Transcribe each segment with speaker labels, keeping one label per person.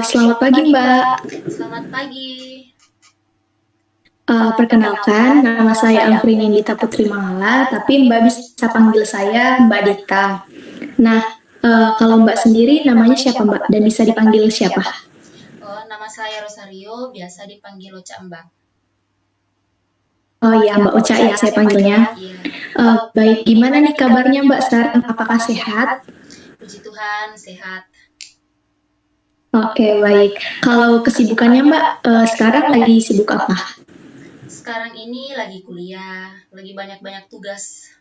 Speaker 1: Selamat pagi Mbak.
Speaker 2: Selamat pagi.
Speaker 1: Perkenalkan, nama saya Alfrin Indita Putri Mangala, tapi Mbak bisa panggil saya Mbak Dita. Nah, kalau Mbak sendiri namanya siapa Mbak? Dan bisa dipanggil siapa?
Speaker 2: Oh, nama saya Rosario, biasa dipanggil Ocha Mbak.
Speaker 1: Oh iya, Mbak Ocha ya saya panggilnya.
Speaker 2: Iya,
Speaker 1: Baik, gimana nih kabarnya Mbak sekarang? Apakah sehat?
Speaker 2: puji Tuhan, sehat.
Speaker 1: Oke, baik. Kalau kesibukannya Mbak, sekarang lagi sibuk apa?
Speaker 2: Sekarang ini lagi kuliah, lagi banyak-banyak tugas.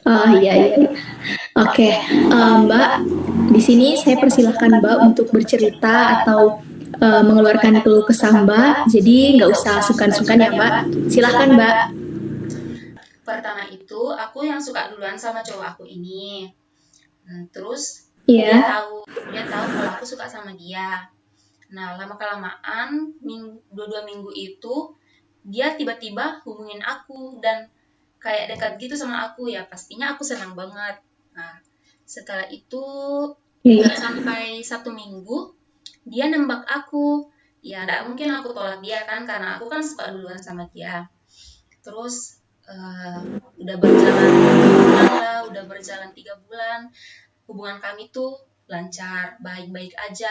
Speaker 1: Oh iya, iya. Oke, Mbak, di sini saya persilahkan Mbak untuk bercerita atau mengeluarkan keluh kesah Mbak. Jadi nggak usah sungkan-sungkan ya Mbak. Silahkan Mbak.
Speaker 2: Pertama itu, aku yang suka duluan sama cowok aku ini. Terus
Speaker 1: Iya.
Speaker 2: dia tahu kalau aku suka sama dia. Nah, lama-kelamaan, dua minggu itu, dia tiba-tiba hubungin aku dan kayak dekat gitu sama aku, ya pastinya aku senang banget. Nah, setelah itu
Speaker 1: Iya.
Speaker 2: nggak sampai 1 minggu dia nembak aku. Ya nggak mungkin aku tolak dia kan, karena aku kan suka duluan sama dia. Terus udah berjalan 3 bulan lah, udah berjalan 3 bulan, hubungan kami tuh lancar, baik-baik aja.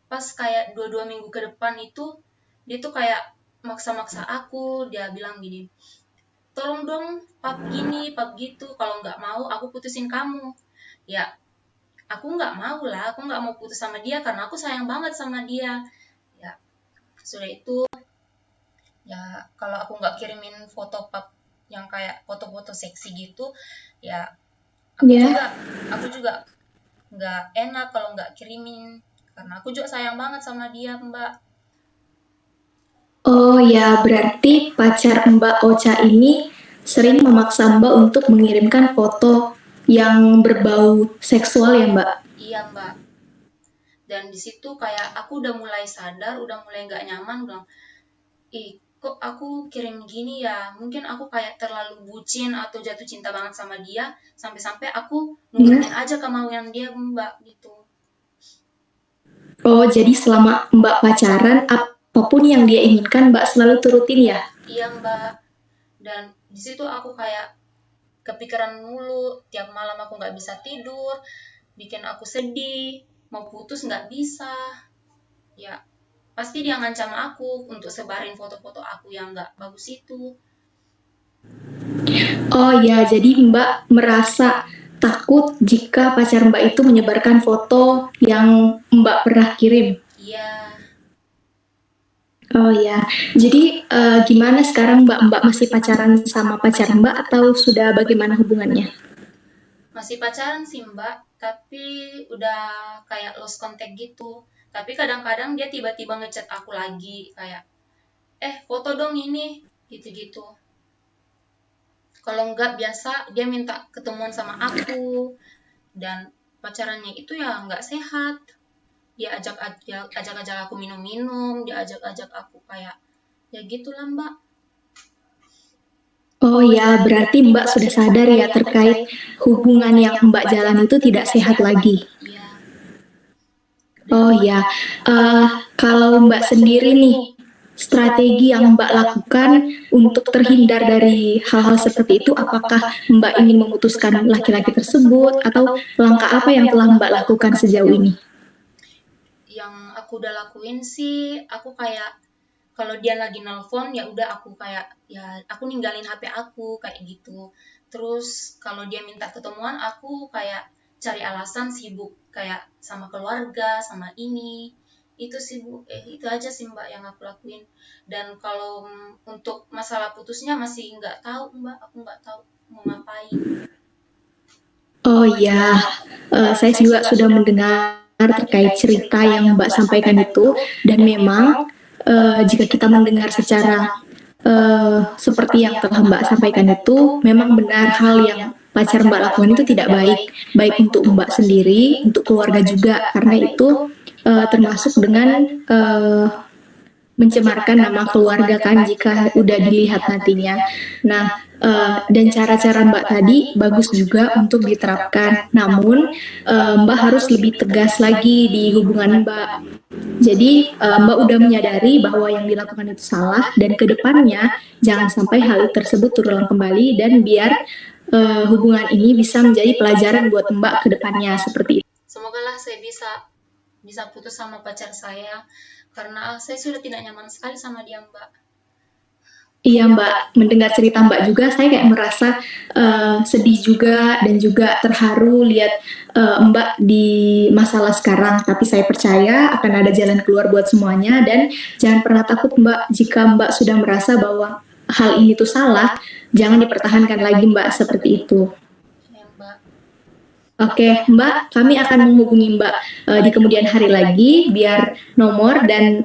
Speaker 2: Pas kayak 2 minggu ke depan itu, dia tuh kayak maksa-maksa aku. Dia bilang gini, tolong dong pap gini, pap gitu, kalau nggak mau aku putusin kamu. Ya, aku nggak mau lah, aku nggak mau putus sama dia karena aku sayang banget sama dia. Ya, sudah itu, ya kalau aku nggak kirimin foto pap yang kayak foto-foto seksi gitu, ya aku
Speaker 1: Iya.
Speaker 2: juga aku juga nggak enak kalau nggak kirimin, karena aku juga sayang banget sama dia, Mbak.
Speaker 1: Oh ya, berarti pacar Mbak Ocha ini sering memaksa Mbak untuk mengirimkan foto yang berbau seksual ya Mbak?
Speaker 2: Iya, Mbak. Dan di situ kayak aku udah mulai sadar, udah mulai nggak nyaman, bilang, kok aku kirim gini ya, mungkin aku kayak terlalu bucin atau jatuh cinta banget sama dia, sampai-sampai aku nurunin aja kemauan dia, Mbak, gitu.
Speaker 1: Oh, jadi selama Mbak pacaran, apapun yang dia inginkan Mbak selalu turutin ya?
Speaker 2: Iya, Mbak. Dan di situ aku kayak kepikiran mulu, tiap malam aku nggak bisa tidur, bikin aku sedih, mau putus nggak bisa. Ya, pasti dia ngancam aku untuk sebarin foto-foto aku yang nggak bagus itu.
Speaker 1: Oh ya, jadi Mbak merasa takut jika pacar Mbak itu menyebarkan foto yang Mbak pernah kirim.
Speaker 2: Iya,
Speaker 1: Oh ya, jadi gimana sekarang Mbak? Mbak masih pacaran sama pacar Mbak atau sudah bagaimana hubungannya?
Speaker 2: masih pacaran sih, Mbak, tapi udah kayak lost contact gitu. Tapi kadang-kadang dia tiba-tiba ngechat aku lagi, kayak, foto dong ini, gitu-gitu. Kalau enggak, biasa dia minta ketemuan sama aku. Dan pacarannya itu ya nggak sehat. Dia ajak-ajak aku minum-minum, dia ajak-ajak aku kayak, ya gitulah, Mbak.
Speaker 1: Oh ya, berarti Mbak sudah sadar ya terkait hubungan yang Mbak jalan itu tidak sehat lagi.
Speaker 2: Iya.
Speaker 1: Oh ya, kalau Mbak sendiri nih, strategi yang Mbak lakukan untuk terhindar dari hal-hal seperti itu, apakah Mbak ingin memutuskan laki-laki tersebut atau langkah apa yang telah Mbak lakukan sejauh ini?
Speaker 2: Yang aku udah lakuin sih, aku kayak kalau dia lagi nelpon, ya udah aku kayak, ya aku ninggalin HP aku kayak gitu. Terus kalau dia minta ketemuan, aku kayak cari alasan sibuk, kayak sama keluarga, sama ini itu sibuk. Itu aja sih, Mbak, yang aku lakuin. Dan kalau untuk masalah putusnya masih nggak tahu, Mbak, aku nggak tahu mau ngapain.
Speaker 1: Oh ya, saya juga sudah mendengar terkait cerita yang Mbak sampaikan itu, dan memang jika kita mendengar secara seperti yang telah Mbak sampaikan itu, memang benar hal yang pacar Mbak lakukan itu tidak baik, baik untuk Mbak sendiri, untuk keluarga juga, karena itu termasuk dengan mencemarkan nama keluarga kan jika udah dilihat nantinya. Nah, dan cara-cara Mbak tadi bagus juga untuk diterapkan. Namun, Mbak harus lebih tegas lagi di hubungan Mbak. Jadi, Mbak udah menyadari bahwa yang dilakukan itu salah dan kedepannya jangan sampai hal tersebut terulang kembali dan biar hubungan ini bisa menjadi pelajaran buat Mbak ke depannya seperti itu.
Speaker 2: Semoga lah saya bisa putus sama pacar saya karena saya sudah tidak nyaman sekali sama dia, Mbak.
Speaker 1: Iya Mbak, mendengar cerita Mbak juga saya kayak merasa sedih juga dan juga terharu lihat Mbak di masalah sekarang. Tapi saya percaya akan ada jalan keluar buat semuanya dan jangan pernah takut Mbak jika Mbak sudah merasa bahwa hal ini tuh salah, jangan dipertahankan lagi Mbak seperti itu.
Speaker 2: Ya, Mbak.
Speaker 1: Oke, Mbak, kami akan menghubungi Mbak di kemudian hari lagi biar nomor dan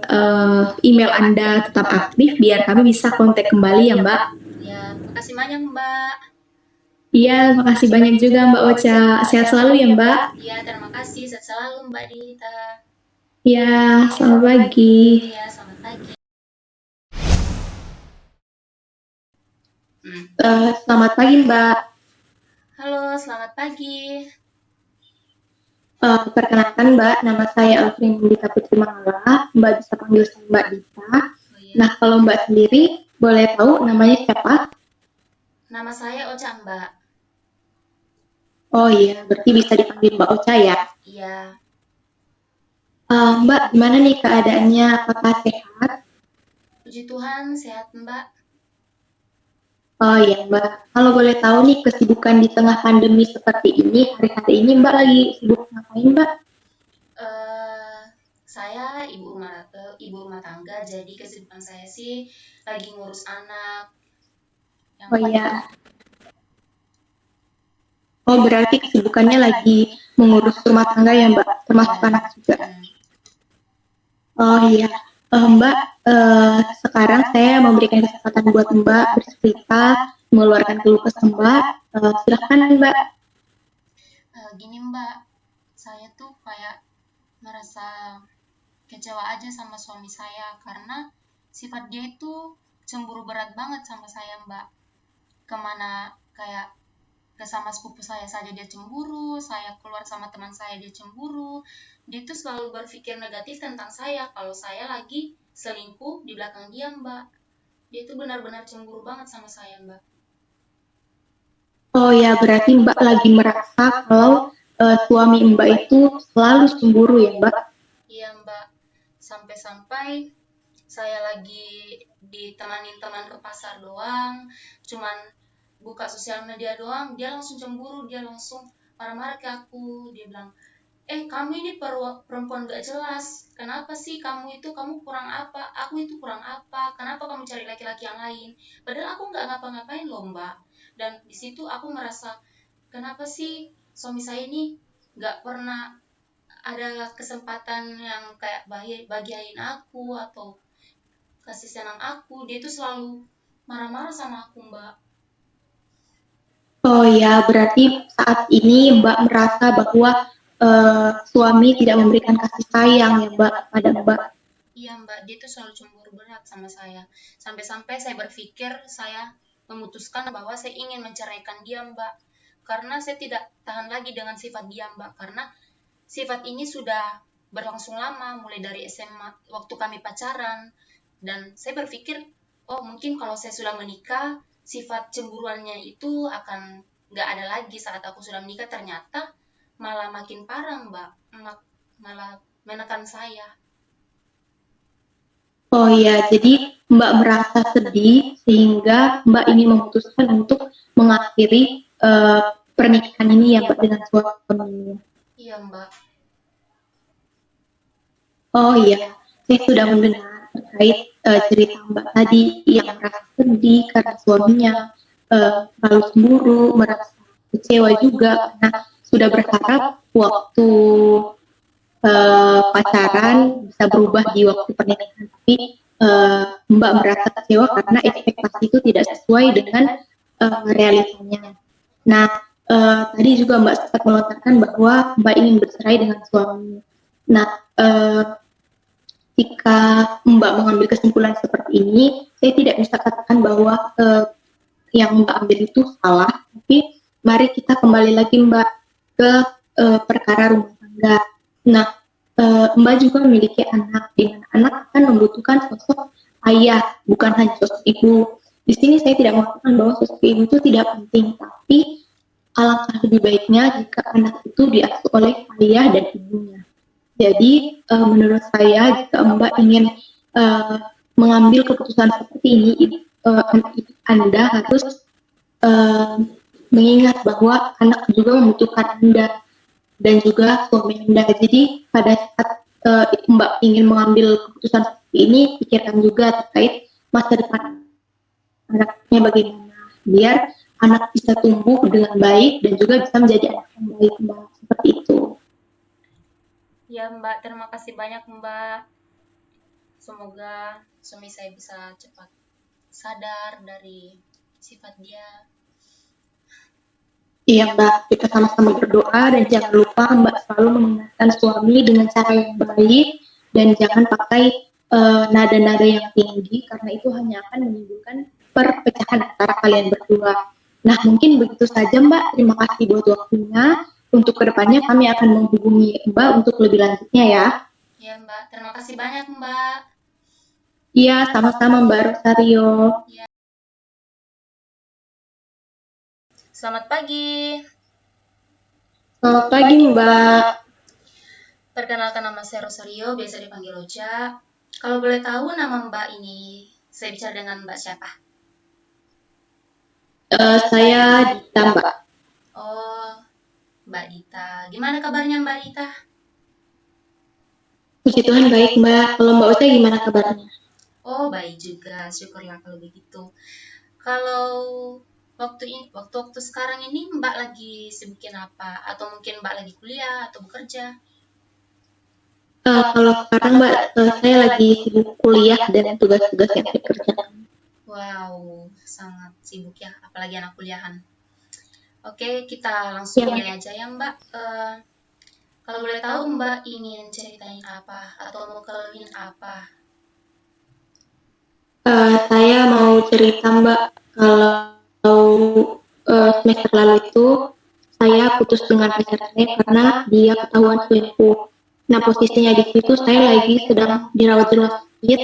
Speaker 1: email Anda tetap aktif biar kami bisa kontak kembali ya Mbak.
Speaker 2: Ya, makasih banyak, Mbak.
Speaker 1: Iya, makasih banyak juga Mbak Ocha. Sehat selalu ya Mbak.
Speaker 2: Ya, terima kasih. Sehat selalu, Mbak Dita.
Speaker 1: Iya, selamat pagi.
Speaker 2: Ya, selamat pagi.
Speaker 1: Selamat pagi Mbak.
Speaker 2: Halo, selamat pagi.
Speaker 1: Perkenalkan Mbak, nama saya Alvin Dita Putri Mangala. Mbak bisa panggil saya Mbak Dita.
Speaker 2: Oh, iya.
Speaker 1: Nah, kalau Mbak sendiri boleh tahu namanya siapa?
Speaker 2: Nama saya Ocha, Mbak.
Speaker 1: Oh iya, berarti bisa dipanggil Mbak Ocha ya.
Speaker 2: Iya.
Speaker 1: Mbak, gimana nih keadaannya? Apakah sehat?
Speaker 2: Puji Tuhan, sehat, Mbak.
Speaker 1: Oh iya Mbak, kalau boleh tahu nih kesibukan di tengah pandemi seperti ini, hari-hari ini Mbak lagi sibuk ngapain Mbak?
Speaker 2: Saya ibu rumah tangga, jadi kesibukan saya sih lagi ngurus anak.
Speaker 1: Oh iya. Oh berarti kesibukannya lagi mengurus rumah tangga ya Mbak, termasuk anak juga. Oh iya. Mbak, sekarang saya memberikan kesempatan buat Mbak bercerita, mengeluarkan keluh kesah Mbak. Silahkan Mbak.
Speaker 2: Gini Mbak, saya tuh kayak merasa kecewa aja sama suami saya karena sifat dia itu cemburu berat banget sama saya Mbak. Kemana kayak ke sama sepupu saya saja dia cemburu, saya keluar sama teman saya dia cemburu. Dia tuh selalu berpikir negatif tentang saya kalau saya lagi selingkuh di belakang dia Mbak. Dia tuh benar-benar cemburu banget sama saya Mbak.
Speaker 1: Oh ya, berarti Mbak lagi merasa kalau suami Mbak itu selalu cemburu ya Mbak?
Speaker 2: Iya Mbak, sampai-sampai saya lagi ditemanin teman ke pasar doang, cuman buka sosial media doang, dia langsung cemburu, dia langsung marah-marah ke aku. Dia bilang, kamu ini perempuan gak jelas, kenapa sih kamu kurang apa, aku itu kurang apa, kenapa kamu cari laki-laki yang lain, padahal aku gak ngapa-ngapain loh Mbak. Dan disitu aku merasa, kenapa sih suami saya ini gak pernah ada kesempatan yang kayak bahagiain aku atau kasih senang aku. Dia tuh selalu marah-marah sama aku Mbak.
Speaker 1: Oh ya, berarti saat ini Mbak merasa bahwa suami tidak memberikan kasih sayang ya Mbak pada Mbak.
Speaker 2: Iya Mbak, dia tuh selalu cemburu berat sama saya. Sampai-sampai saya berpikir saya memutuskan bahwa saya ingin menceraikan dia Mbak. Karena saya tidak tahan lagi dengan sifat dia Mbak. Karena sifat ini sudah berlangsung lama, mulai dari SMA, waktu kami pacaran. Dan saya berpikir, oh mungkin kalau saya sudah menikah, sifat cemburuannya itu akan nggak ada lagi saat aku sudah menikah. Ternyata malah makin parah Mbak, malah menekan saya.
Speaker 1: Oh iya, jadi Mbak merasa sedih sehingga Mbak ingin memutuskan untuk mengakhiri pernikahan ini ya Mbak dengan suaminya.
Speaker 2: Iya Mbak.
Speaker 1: Oh iya, saya sudah mendengar terkait cerita Mbak tadi yang merasa sedih karena suaminya terlalu cemburu, merasa kecewa juga karena sudah berharap waktu pacaran bisa berubah di waktu pernikahan, tapi Mbak merasa kecewa karena ekspektasi itu tidak sesuai dengan realitanya. Nah, tadi juga Mbak sempat melontarkan bahwa Mbak ingin bercerai dengan suami. Nah, jika Mbak mengambil kesimpulan seperti ini, saya tidak bisa katakan bahwa yang Mbak ambil itu salah, tapi mari kita kembali lagi Mbak ke perkara rumah tangga. Nah, Mbak juga memiliki anak, di mana anak akan membutuhkan sosok ayah, bukan hanya sosok ibu. Di sini saya tidak mengatakan bahwa sosok ibu itu tidak penting, tapi alangkah lebih baiknya jika anak itu diasuh oleh ayah dan ibunya. Jadi menurut saya jika Mbak ingin uh, mengambil keputusan seperti ini, Anda harus uh, mengingat bahwa anak juga membutuhkan Anda dan juga suami Anda. Jadi pada saat Mbak ingin mengambil keputusan seperti ini, pikirkan juga terkait masa depan anaknya bagaimana, biar anak bisa tumbuh dengan baik dan juga bisa menjadi anak yang baik, Mbak. Seperti itu.
Speaker 2: Ya Mbak, terima kasih banyak Mbak. Semoga suami saya bisa cepat sadar dari sifat dia.
Speaker 1: Iya Mbak, kita sama-sama berdoa dan jangan lupa Mbak selalu mengingatkan suami dengan cara yang baik dan jangan pakai nada-nada yang tinggi karena itu hanya akan menimbulkan perpecahan antara kalian berdua. Nah mungkin begitu saja Mbak, terima kasih buat waktunya. Untuk kedepannya kami akan menghubungi Mbak untuk lebih lanjutnya ya.
Speaker 2: Ya Mbak, terima kasih banyak Mbak.
Speaker 1: Iya, sama-sama Mbak Rosario.
Speaker 2: Ya. Selamat pagi.
Speaker 1: Selamat pagi Mbak.
Speaker 2: Perkenalkan, nama saya Rosario, biasa dipanggil Ocha. Kalau boleh tahu nama Mbak ini, saya bicara dengan Mbak siapa?
Speaker 1: Saya Dita Mbak.
Speaker 2: Oh, Mbak Dita. Gimana kabarnya Mbak Dita?
Speaker 1: Puji Tuhan baik Mbak. Kalau Mbak Ocha gimana kabarnya?
Speaker 2: Oh, baik juga. Syukurlah kalau begitu. Kalau waktu sekarang ini Mbak lagi sibukin apa? Atau mungkin Mbak lagi kuliah atau bekerja?
Speaker 1: Kalau sekarang Mbak, saya lagi sibuk kuliah dan tugas-tugas yang saya kerjakan.
Speaker 2: Wow, sangat sibuk ya, apalagi anak kuliahan. Oke, kita langsung mulai aja ya Mbak. Kalau boleh tahu Mbak ingin ceritain apa atau mau keluhin apa?
Speaker 1: Saya mau cerita Mbak, kalau semester lalu itu saya putus dengan pacar saya karena dia ketahuan selingkuh. Nah posisinya di situ saya lagi sedang dirawat di rumah sakit.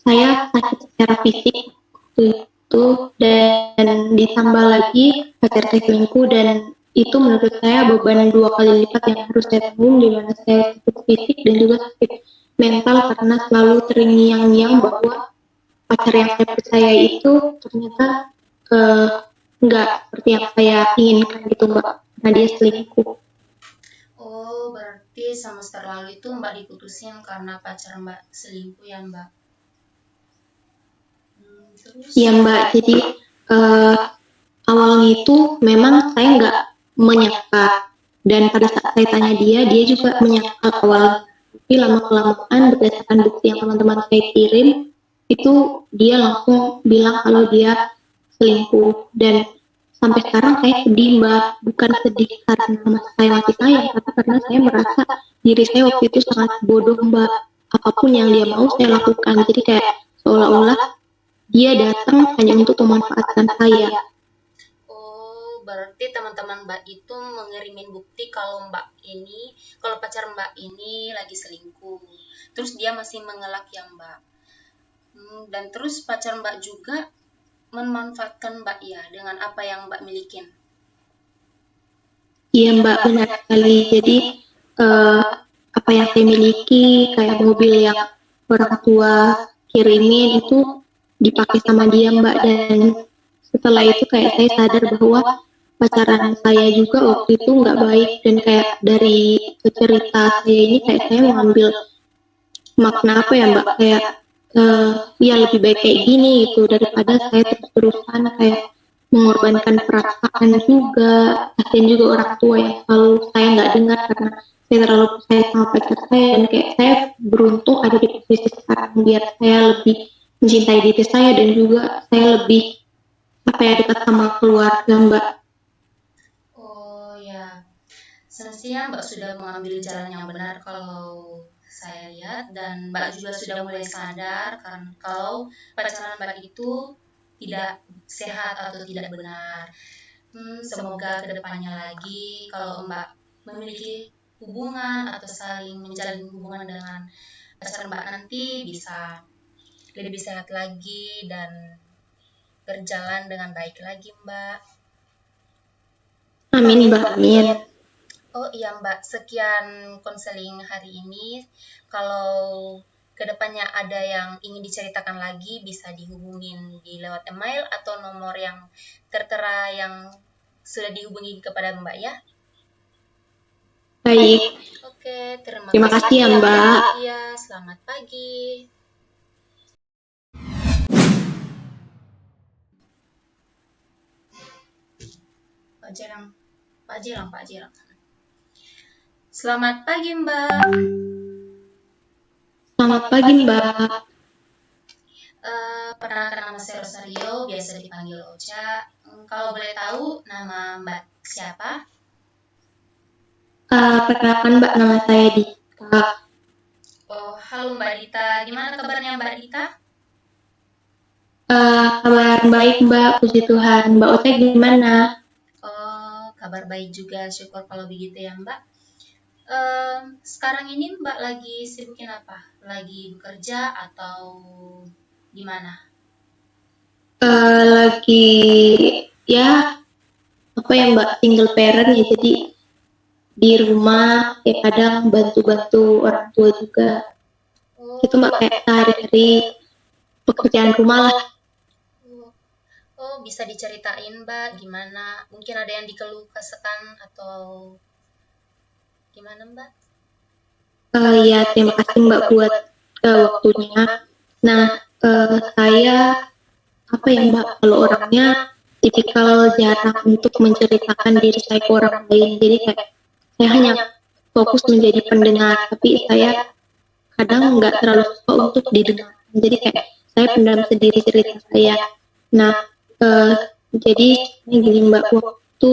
Speaker 1: Saya sakit secara fisik waktu itu dan ditambah lagi pacar saya selingkuh dan itu menurut saya beban 2 kali lipat yang harus saya tanggung, di mana saya sakit fisik dan juga sakit mental karena selalu terngiang-ngiang bahwa pacar yang saya percaya itu ternyata nggak seperti yang saya inginkan gitu Mbak, karena dia selingkuh.
Speaker 2: Oh, berarti semester lalu itu Mbak diputusin karena pacar Mbak selingkuh ya Mbak? Terus?
Speaker 1: Iya Mbak, jadi awalnya itu memang saya nggak menyangka dan pada saat saya tanya dia juga menyangka awal. Tapi lama-kelamaan berdasarkan bukti yang teman-teman saya kirim, itu dia langsung bilang kalau dia selingkuh dan sampai sekarang saya sedih Mbak, bukan sedih karena saya masih sayang, tapi karena saya merasa diri saya waktu itu sangat bodoh Mbak, apapun yang dia mau saya lakukan, jadi kayak seolah-olah dia datang hanya untuk memanfaatkan saya.
Speaker 2: Oh, berarti teman-teman Mbak itu mengirimin bukti kalau pacar Mbak ini lagi selingkuh. Terus dia masih mengelak ya Mbak. Dan terus pacar Mbak juga memanfaatkan Mbak ya dengan apa yang Mbak milikin.
Speaker 1: Iya Mbak, benar sekali. Jadi apa yang saya miliki kayak mobil yang orang tua kirimin itu dipakai sama dia Mbak, dan setelah itu kayak saya sadar bahwa pacaran saya juga waktu itu nggak baik, dan kayak dari cerita saya ini kayak saya mengambil makna apa ya Mbak, kayak ya lebih baik kayak gini itu daripada saya terus-terusan kayak mengorbankan perasaan juga, kasihan juga orang tua yang selalu saya nggak dengar karena saya terlalu percaya sama pacar saya, dan kayak saya beruntung ada di posisi sekarang biar saya lebih mencintai diri saya dan juga saya lebih apa ya dekat sama keluarga Mbak.
Speaker 2: Oh ya, semestinya Mbak sudah mengambil jalan yang benar kalau saya lihat, dan Mbak juga sudah mulai sadar kan kalau pacaran Mbak itu tidak sehat atau tidak benar. Semoga kedepannya lagi kalau Mbak memiliki hubungan atau saling menjalin hubungan dengan pacar Mbak nanti bisa lebih sehat lagi dan berjalan dengan baik lagi, Mbak.
Speaker 1: Amin Mbak, amin.
Speaker 2: Oh iya Mbak, sekian konseling hari ini. Kalau kedepannya ada yang ingin diceritakan lagi, bisa dihubungin di lewat email atau nomor yang tertera yang sudah dihubungi kepada Mbak ya.
Speaker 1: Baik,
Speaker 2: Oke,
Speaker 1: terima kasih ya Mbak.
Speaker 2: Iya, selamat pagi. Pak Jirang, Pak Jirang, Pak Jirang. Selamat pagi Mbak.
Speaker 1: Selamat pagi Mbak.
Speaker 2: Perkenalkan nama saya Rosario, biasa dipanggil Ocha. Kalau boleh tahu nama Mbak siapa?
Speaker 1: Perkenalkan Mbak, nama saya Dita.
Speaker 2: Oh, halo Mbak Dita. Gimana kabarnya Mbak Dita?
Speaker 1: Kabar baik Mbak, puji Tuhan. Mbak Ocha gimana?
Speaker 2: Oh, kabar baik juga. Syukur kalau begitu ya Mbak. Sekarang ini Mbak lagi sibukin apa? Lagi bekerja atau gimana?
Speaker 1: Lagi ya apa ya Mbak, single parent ya, jadi di rumah ya kadang bantu-bantu orang tua juga. Itu Mbak, kayak sehari-hari pekerjaan rumah lah.
Speaker 2: Oh, bisa diceritain Mbak gimana? Mungkin ada yang dikeluh kesahkan atau gimana Mbak?
Speaker 1: Ya terima kasih Mbak buat waktunya. Nah, saya apa ya Mbak, kalau orangnya tipikal jarang untuk menceritakan diri saya ke orang lain. Jadi kayak saya hanya fokus menjadi pendengar, tapi saya kadang nggak terlalu suka untuk didengar. Jadi kayak saya pendam sendiri cerita saya. Nah, jadi ini gini Mbak, waktu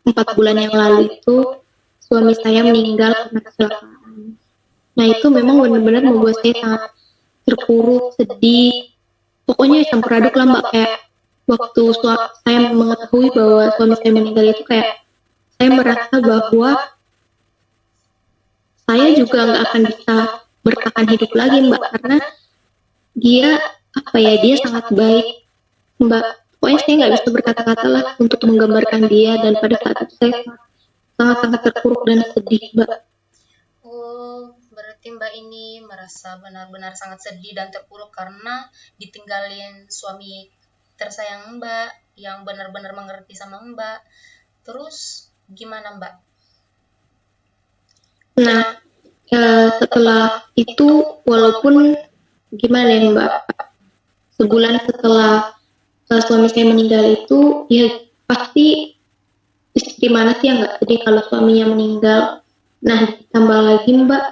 Speaker 1: 4 bulan yang lalu itu suami saya meninggal karena kecelakaan. Nah itu memang benar-benar membuat saya sangat terpuruk, sedih. Pokoknya campur aduk lah Mbak, kayak waktu saya mengetahui bahwa suami saya meninggal itu kayak saya merasa bahwa saya juga nggak akan bisa bertahan hidup lagi Mbak, karena dia apa ya, dia sangat baik Mbak. Pokoknya saya nggak bisa berkata-kata lah untuk menggambarkan dia, dan pada saat itu saya sangat-sangat terpuruk dan sedih Mbak.
Speaker 2: Oh, berarti Mbak ini merasa benar-benar sangat sedih dan terpuruk karena ditinggalin suami tersayang Mbak yang benar-benar mengerti sama Mbak. Terus gimana Mbak?
Speaker 1: Nah, setelah itu walaupun gimana ya Mbak, sebulan setelah suami saya meninggal itu ya pasti istri mana sih yang nggak sedih kalau suaminya meninggal. Nah ditambah lagi Mbak,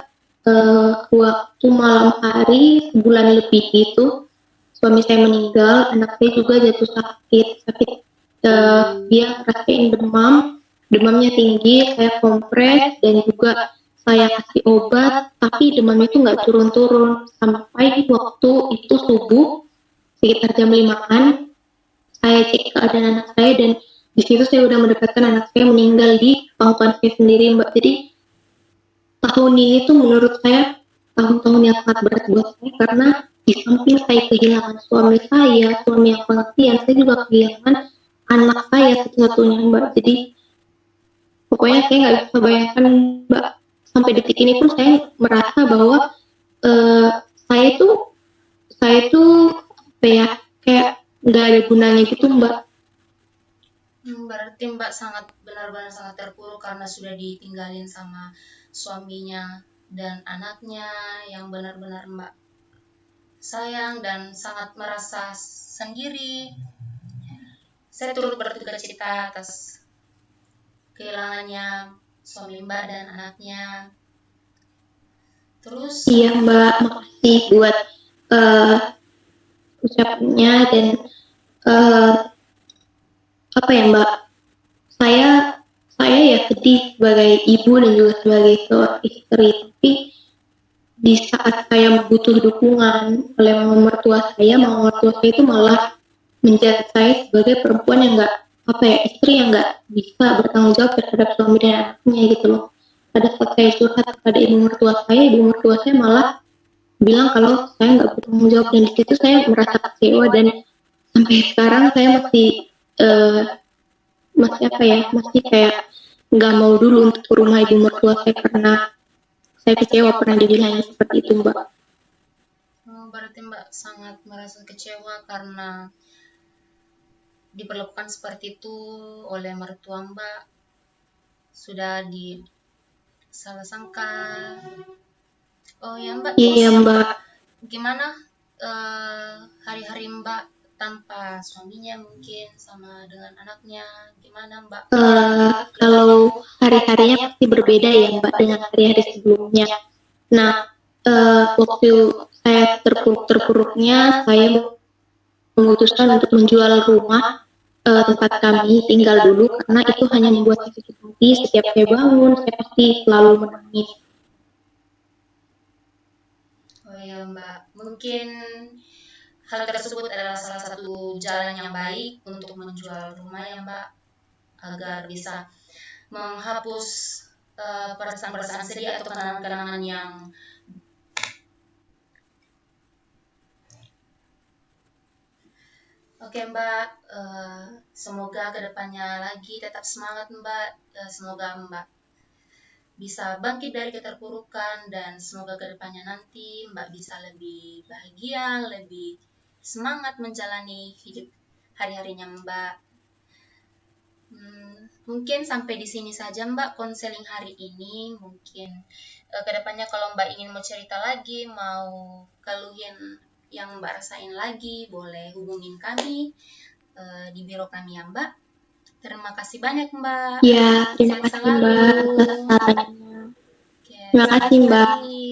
Speaker 1: waktu malam hari sebulan lebih itu suami saya meninggal, anak saya juga jatuh sakit. Dia rasain demamnya tinggi, saya kompres dan juga saya kasih obat, tapi demamnya itu nggak turun-turun sampai waktu itu subuh sekitar jam 5-an. Saya cek keadaan anak saya dan di situ saya udah mendapatkan anak saya meninggal di pangkuan saya sendiri Mbak. Jadi tahun ini tuh menurut saya tahun-tahun yang sangat berat buat saya, karena di samping saya kehilangan suami yang pengertian, saya juga kehilangan anak saya satu-satunya Mbak. Jadi pokoknya saya nggak bisa bayangkan Mbak, sampai detik ini pun saya merasa bahwa uh, saya tuh apa ya, kayak nggak ada gunanya gitu Mbak.
Speaker 2: Berarti Mbak sangat benar-benar sangat terpuruk karena sudah ditinggalin sama suaminya dan anaknya yang benar-benar Mbak sayang dan sangat merasa sendiri. Saya turut berduka cita atas kehilangannya suami Mbak dan anaknya. Terus
Speaker 1: iya Mbak, makasih buat ucapnya, dan apa ya Mbak, saya ya sedih sebagai ibu dan juga sebagai seorang istri, tapi di saat saya butuh dukungan oleh mama mertua saya itu malah menjat saya sebagai perempuan yang nggak apa ya, istri yang nggak bisa bertanggung jawab terhadap suami dan anaknya gitu loh. Pada saat saya curhat kepada ibu mertua saya malah bilang kalau saya nggak bertanggung jawab, dan di situ saya merasa kecewa, dan sampai sekarang saya masih eh, masih apa ya, masih kayak nggak mau dulu untuk ke rumah ibu mertua saya karena saya kecewa pernah dibilangin seperti itu, Mbak.
Speaker 2: Oh, berarti Mbak sangat merasa kecewa karena diperlakukan seperti itu oleh mertua Mbak, sudah disalah sangka. Oh ya Mbak, terus
Speaker 1: Iya, Mbak.
Speaker 2: gimana hari-hari Mbak tanpa suaminya, mungkin sama dengan anaknya, gimana Mbak?
Speaker 1: Kalau hari-harinya pasti berbeda ya, Mbak, dengan hari-hari sebelumnya. Nah, waktu saya terpuruk-terpuruknya, saya memutuskan untuk menjual rumah tempat kami tinggal dulu karena itu hanya membuat saya sakit hati. Setiap saya bangun, saya pasti selalu menangis.
Speaker 2: Oh ya Mbak, mungkin hal tersebut adalah salah satu jalan yang baik untuk menjual rumah ya Mbak, agar bisa menghapus perasaan-perasaan sedih atau kenangan-kenangan yang. Oke Mbak, semoga kedepannya lagi tetap semangat Mbak. Semoga Mbak bisa bangkit dari keterpurukan, dan semoga kedepannya nanti Mbak bisa lebih bahagia, lebih semangat menjalani hidup hari-harinya Mbak. Mungkin sampai di sini saja Mbak konseling hari ini. Mungkin kedepannya kalau Mbak ingin mau cerita lagi, mau keluhin yang Mbak rasain lagi, boleh hubungin kami di biro kami ya Mbak. Terima kasih banyak Mbak.
Speaker 1: Ya, terima
Speaker 2: Sehat
Speaker 1: kasih
Speaker 2: selalu.
Speaker 1: Mbak atas sarannya.
Speaker 2: Oke,
Speaker 1: Terima
Speaker 2: selamat
Speaker 1: kasih Mbak.
Speaker 2: pagi.